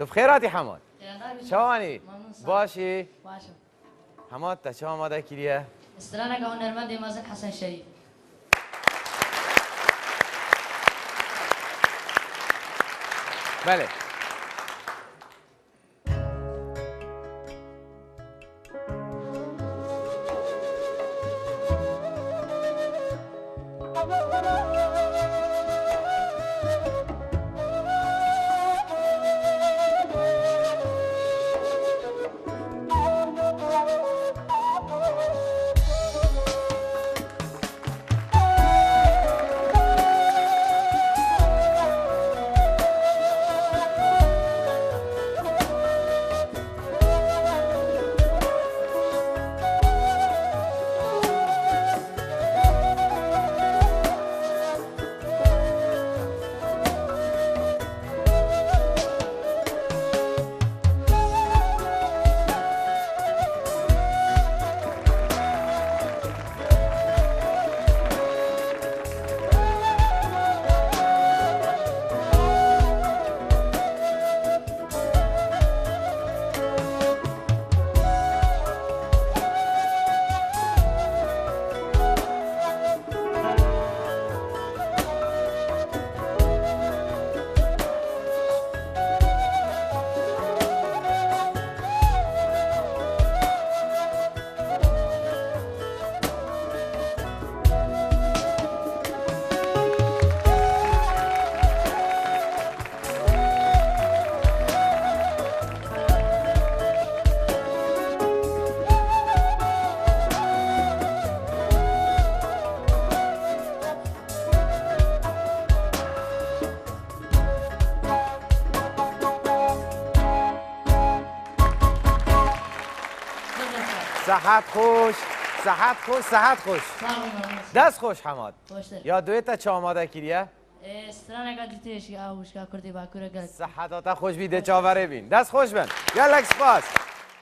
تو بخیراتی حماد شوانی باشی باشم حماد تا چه آماده کریه استرانه که هنرمند مازن حسن شریف بله صحت خوش صحت خوش صحت خوش دست خوش حماد یا دویتا چه آماده کریه استرانه که دیتیش که آوش که کردی با کوره گل صحت خوش بیده چاوره بین دست خوش بین یالک سپاس